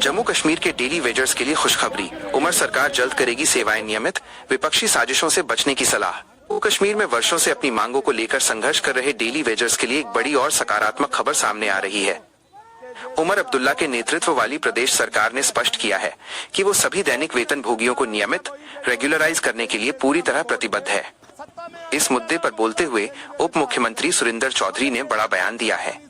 जम्मू कश्मीर के daily wagers के लिए खुशखबरी। उमर सरकार जल्द करेगी सेवाएं नियमित, विपक्षी साजिशों से बचने की सलाह। जम्मू कश्मीर में वर्षों से अपनी मांगों को लेकर संघर्ष कर रहे डेली वेजर्स के लिए एक बड़ी और सकारात्मक खबर सामने आ रही है। उमर अब्दुल्ला के नेतृत्व वाली प्रदेश सरकार ने स्पष्ट किया है कि वो सभी दैनिक वेतन भोगियों को नियमित रेगुलराइज करने के लिए पूरी तरह प्रतिबद्ध है। इस मुद्दे पर बोलते हुए उप मुख्यमंत्री सुरिंदर चौधरी ने बड़ा बयान दिया है।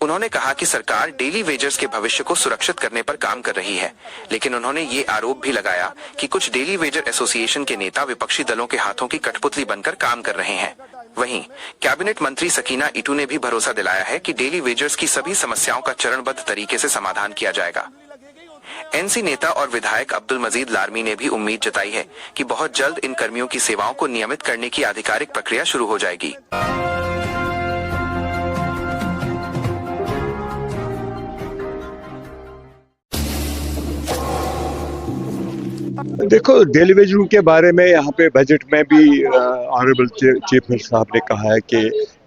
उन्होंने कहा कि सरकार डेली वेजर्स के भविष्य को सुरक्षित करने पर काम कर रही है, लेकिन उन्होंने ये आरोप भी लगाया कि कुछ डेली वेजर एसोसिएशन के नेता विपक्षी दलों के हाथों की कठपुतली बनकर काम कर रहे हैं। वहीं कैबिनेट मंत्री सकीना इटू ने भी भरोसा दिलाया है कि डेली वेजर्स की सभी समस्याओं का चरणबद्ध तरीके से समाधान किया जाएगा। एनसी नेता और विधायक अब्दुल मजीद लारमी ने भी उम्मीद जताई है कि बहुत जल्द इन कर्मियों की सेवाओं को नियमित करने की आधिकारिक प्रक्रिया शुरू हो जाएगी। देखो, डेली वेजरों के बारे में यहाँ पे बजट में भी ऑनरेबल चीफ मिनिस्टर साहब ने कहा है कि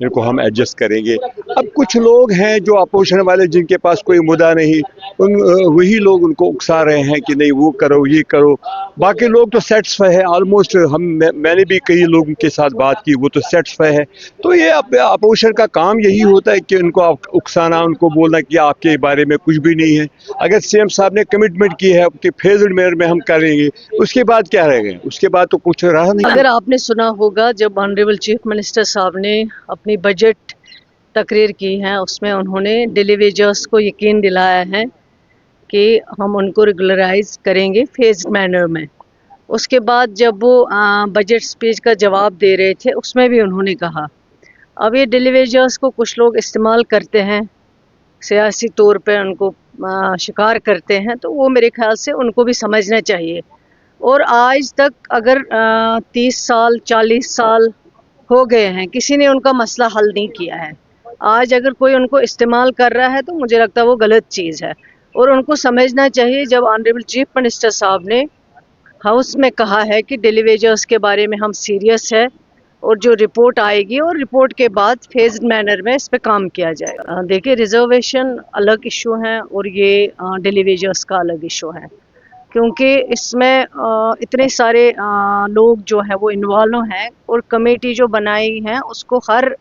इनको हम एडजस्ट करेंगे। अब कुछ लोग हैं जो अपोजिशन वाले, जिनके पास कोई मुद्दा नहीं, वही लोग उनको उकसा रहे हैं कि नहीं वो करो ये करो। बाकी लोग तो सेटिस्फाई है ऑलमोस्ट। मैंने भी कई लोगों के साथ बात की, वो तो सेटिस्फाई है। तो ये अपोजिशन का काम यही होता है कि उनको उकसाना, उनको बोलना कि आपके बारे में कुछ भी नहीं है। अगर सीएम साहब ने कमिटमेंट की है कि फेज्ड मैनर में हम करेंगे, उसके बाद क्या रहेगा? उसके बाद तो कुछ रहा नहीं। अगर आपने सुना होगा, जब ऑनरेबल चीफ मिनिस्टर साहब ने अपनी बजट तकरीर की है, उसमें उन्होंने डेली वेजर्स को यकीन दिलाया है कि हम उनको रेगुलराइज करेंगे फेज्ड मैनर में। उसके बाद जब वो बजट स्पीच का जवाब दे रहे थे, उसमें भी उन्होंने कहा अब ये डेली वेजर्स को कुछ लोग इस्तेमाल करते हैं, सियासी तौर पे उनको शिकार करते हैं, तो वो मेरे ख्याल से उनको भी समझना चाहिए। और आज तक अगर 30 साल 40 साल हो गए हैं, किसी ने उनका मसला हल नहीं किया है। आज अगर कोई उनको इस्तेमाल कर रहा है तो मुझे लगता है वो गलत चीज़ है, और उनको समझना चाहिए। जब ऑनरेबल चीफ मिनिस्टर साहब ने हाउस में कहा है कि डेली वेजर्स के बारे में हम सीरियस है, और जो रिपोर्ट आएगी और रिपोर्ट के बाद फेज्ड मैनर में इस पे काम किया जाएगा। देखिए, रिजर्वेशन अलग इशू है और ये डेली वेजर्स का अलग इशू है, क्योंकि इसमें इतने सारे लोग जो है वो इन्वॉल्व हैं, और कमेटी जो बनाई है उसको हर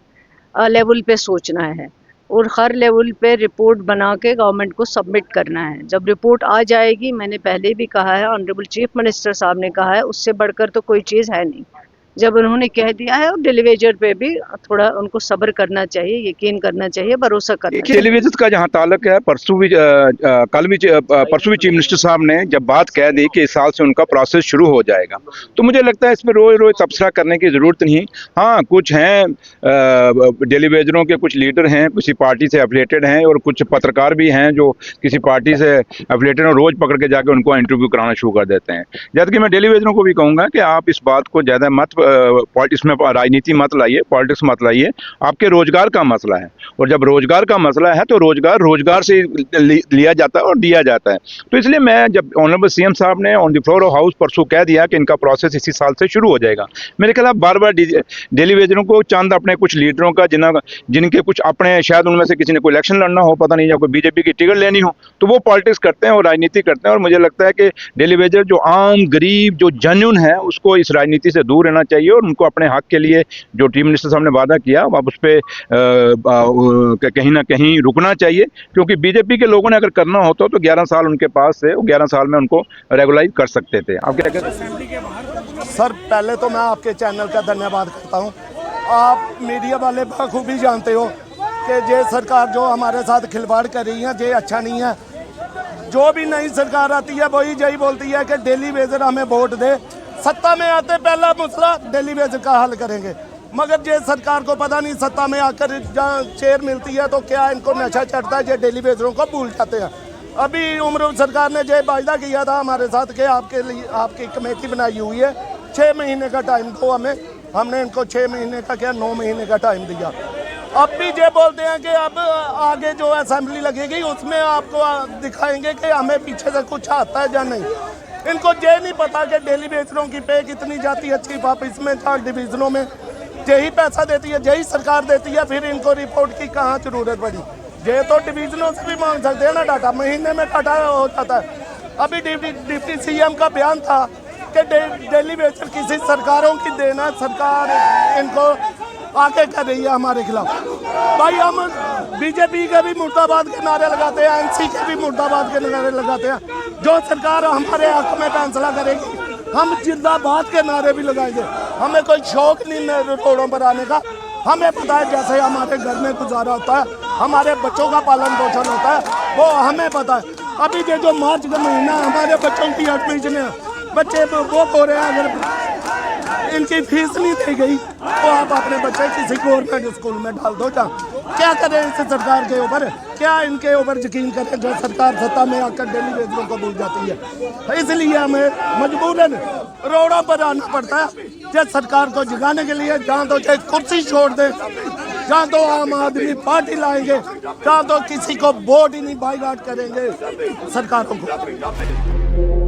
लेवल पे सोचना है और हर लेवल पे रिपोर्ट बना के गवर्नमेंट को सबमिट करना है। जब रिपोर्ट आ जाएगी, मैंने पहले भी कहा है, ऑनरेबल चीफ मिनिस्टर साहब ने कहा है, उससे बढ़कर तो कोई चीज़ है नहीं। जब उन्होंने कह दिया है, और डेली वेजर पे भी थोड़ा उनको सब्र करना चाहिए, यकीन करना चाहिए, भरोसा करना चाहिए। डेली वेजर्स का जहाँ ताल्लुक है, परसों भी चीफ मिनिस्टर साहब ने जब बात कह दी कि इस साल से उनका प्रोसेस शुरू हो जाएगा, तो मुझे लगता है इसमें रोज रोज तबसरा करने की ज़रूरत नहीं। हाँ, कुछ हैं डेली वेजरों के कुछ लीडर हैं, किसी पार्टी से एफिलिएटेड हैं, और कुछ पत्रकार भी हैं जो किसी पार्टी से एफिलिएटेड हैं, रोज़ पकड़ के जाके उनको इंटरव्यू कराना शुरू कर देते हैं। जबकि मैं डेली वेजरों को भी कहूँगा कि आप इस बात को ज़्यादा मत, इसमें राजनीति मत लाइए, पॉलिटिक्स मत लाइए। आपके रोजगार का मसला है, और जब रोजगार का मसला है तो रोजगार से लिया जाता है और दिया जाता है। तो इसलिए मैं, जब ऑनरेबल सीएम साहब ने on the floor of house परसों कह दिया कि इनका प्रोसेस इसी साल से शुरू हो जाएगा, मेरे ख्याल बार बार डेली वेजरों को चंद अपने कुछ लीडरों का जिनके कुछ अपने, शायद उनमें से किसी ने कोई इलेक्शन लड़ना हो, पता नहीं, या कोई बीजेपी की टिकट लेनी हो, तो वो पॉलिटिक्स करते हैं और राजनीति करते हैं। और मुझे लगता है कि डेली वेजर जो आम गरीब, जो जेन्युइन है, उसको इस राजनीति से दूर रहना चाहिए, और उनको अपने हक के लिए जो चीफ मिनिस्टर साहब ने वादा किया, अब उस पर कहीं ना कहीं रुकना चाहिए। क्योंकि बीजेपी के लोगों ने अगर करना होता तो 11 साल उनके पास है, 11 साल में उनको रेगुलाइज कर सकते थे। आप क्या कहते हैं? सर, पहले तो मैं आपके चैनल का धन्यवाद करता हूं। आप मीडिया वाले बखूबी जानते हो कि ये सरकार जो हमारे साथ खिलवाड़ कर रही है, ये अच्छा नहीं है। जो भी नई सरकार आती है वही यही बोलती है कि डेली वेजर हमें वोट दे, सत्ता में आते पहला मसला डेली वेजर का हल करेंगे। मगर ये सरकार को पता नहीं, सत्ता में आकर जहाँ चेयर मिलती है तो क्या इनको नशा चढ़ता है, ये डेली वेजरों को भूल जाते हैं। अभी उम्र सरकार ने ये वायदा किया था हमारे साथ कि आपके लिए आपकी कमेटी बनाई हुई है, 6 महीने का टाइम दो हमें। हमने इनको 6 महीने का क्या 9 महीने का टाइम दिया। अब भी ये बोलते हैं कि अब आगे जो असेंबली लगेगी उसमें आपको दिखाएंगे कि हमें पीछे से कुछ आता है या नहीं। इनको ये नहीं पता कि डेली वेजरों की पे कितनी जाती है चीफ ऑफिस में, जहाँ डिवीजनों में यही पैसा देती है, यही सरकार देती है, फिर इनको रिपोर्ट की कहाँ जरूरत पड़ी। ये तो डिवीजनों से भी मांग सकते हैं ना डाटा, महीने में डाटा हो जाता है। अभी डिप्टी सीएम का बयान था कि डेली वेजर किसी सरकारों की देना, सरकार इनको आगे कर रही है हमारे खिलाफ। भाई हम बीजेपी के भी मुर्दाबाद के नारे लगाते हैं, एनसी के भी मुर्दाबाद के नारे लगाते हैं। जो सरकार हमारे हक में फैसला करेगी हम जिंदाबाद के नारे भी लगाएंगे। हमें कोई शौक नहीं रोडों पर आने का। हमें पता है जैसे हमारे घर में गुजारा होता है, हमारे बच्चों का पालन पोषण होता है, वो हमें पता है। अभी ये जो मार्च का महीना हमारे बच्चों की एडमिशन है, बच्चे वो हो रहे हैं, अगर इनकी फीस नहीं दी गई तो आप अपने बच्चे किसी गवर्नमेंट स्कूल में डाल दो। क्या करें इस सरकार के ऊपर, क्या इनके ऊपर यकीन करें जो सरकार सत्ता में आकर डेली वेजरों को भूल जाती है। इसलिए हमें मजबूरन रोडों पर आना पड़ता है जिस सरकार को जगाने के लिए। जहाँ तो चाहे कुर्सी छोड़ दें, जहाँ तो आम आदमी पार्टी लाएंगे, जहाँ तो किसी को वोट ही नहीं बाईकाट करेंगे सरकारों को।